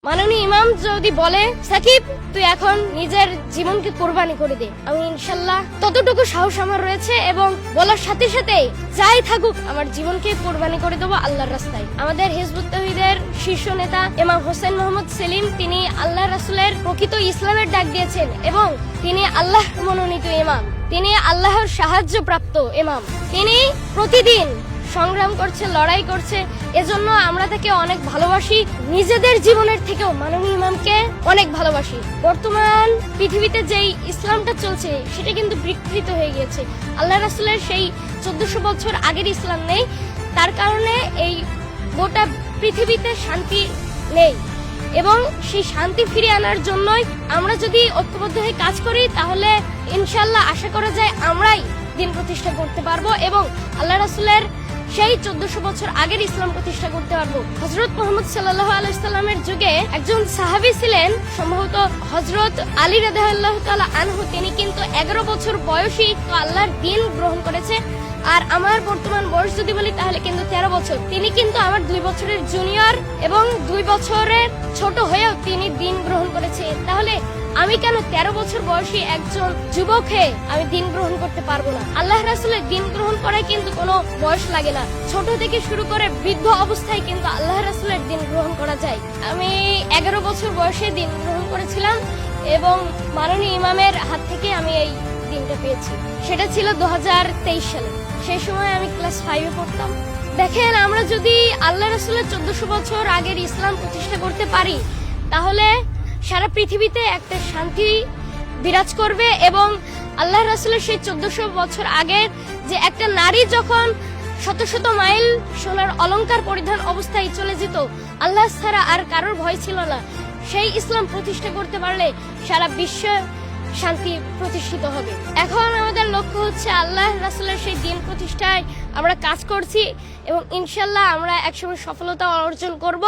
মাননীয় ইমাম যদি বলে সাকিব তুই এখন নিজের জীবনকে কোরবানি করে দে, আমি ইনশাল্লাহ ততটুকু সাহস আমার রয়েছে এবং বলার সাথে সাথে যাই থাকুক আমার জীবনকে কোরবানি করে দেবো আল্লাহর রাস্তায়। আমাদের হিজবুত তাওহীদের শীর্ষ নেতা ইমাম হোসেন মোহাম্মদ সেলিম তিনি আল্লাহ রাসূলের প্রকৃত ইসলামের ডাক দিয়েছেন এবং তিনি আল্লাহ মনোনীত ইমাম, তিনি আল্লাহর সাহায্য প্রাপ্ত ইমাম। তিনি প্রতিদিন সংগ্রাম করছে, লড়াই করছে, এজন্য আমরা তাকে অনেক ভালোবাসি। নিজেদের জীবনের থেকেও মাননীয় ইমামকে অনেক ভালোবাসি। বর্তমান পৃথিবীতে যেই ইসলামটা চলছে সেটা কিন্তু বিকৃত হয়ে গিয়েছে। আল্লাহ রাসূলের সেই 1400 বছর আগের ইসলাম নেই, তার কারণে এই গোটা পৃথিবীতে শান্তি নেই এবং সেই শান্তি ফিরিয়ে আনার জন্যই আমরা যদি ঐক্যবদ্ধ হয়ে কাজ করি তাহলে ইনশাআল্লাহ আশা করা যায় আমরাই দিন প্রতিষ্ঠা করতে পারবো এবং আল্লাহ রাসূলের সেই 1400 বছর আগের ইসলাম প্রতিষ্ঠা করতে পারবো। হযরত মুহাম্মদ সাল্লাল্লাহু আলাইহি সাল্লামের যুগে একজন সাহাবী ছিলেন, সম্ভবত হযরত আলী রাদিয়াল্লাহু তাআলা আনহু। তিনি কিন্তু 11 বছর বয়সী তো আল্লাহর দ্বীন গ্রহণ করেছে। আর আমার বর্তমান বয়স যদি বলি তাহলে কিন্তু 13 বছর। তিনি কিন্তু আমার 2 বছরের জুনিয়র এবং 2 বছরের ছোট হয়েও তিনি দ্বীন গ্রহণ করেছে। তাহলে আমি কেন 13 বছর বয়সী একজন যুবক হয়ে আমি দ্বীন গ্রহণ করতে পারবো না? আল্লাহ রাসূলের দ্বীন গ্রহণ করায় কিন্তু কোনো বয়স লাগে না। ছোট থেকে শুরু করে বৃদ্ধ অবস্থায় কিন্তু আল্লাহ রাসূলের দ্বীন গ্রহণ করা যায়। আমি 11 বছর বয়সে দ্বীন গ্রহণ করেছিলাম এবং মাননীয় ইমামের হাত থেকে আমি এই দ্বীনটা পেয়েছি। সেটা ছিল 2023 সালে। সেই সময় আমি ক্লাস 5 এ পড়তাম। দেখেন, আমরা যদি আল্লাহ রাসূলের 1400 বছর আগের ইসলাম প্রতিষ্ঠা করতে পারি তাহলে সারা পৃথিবীতে একটা শান্তি বিরাজ করবে এবং আল্লাহ রাসূলের সেই 1400 বছর আগের যে একটা নারী যখন শত শত মাইল সোনার অলংকার পরিধান অবস্থায় চলে যেত, আল্লাহ ছাড়া আর কারোর ভয় ছিল না, সেই ইসলাম প্রতিষ্ঠা করতে পারলে সারা বিশ্ব শান্তি প্রতিষ্ঠিত হবে। এখন আমাদের লক্ষ্য হচ্ছে আল্লাহ রাসূলের সেই দ্বীন প্রতিষ্ঠায় আমরা কাজ করছি এবং ইনশাআল্লাহ আমরা একসময় সফলতা অর্জন করব।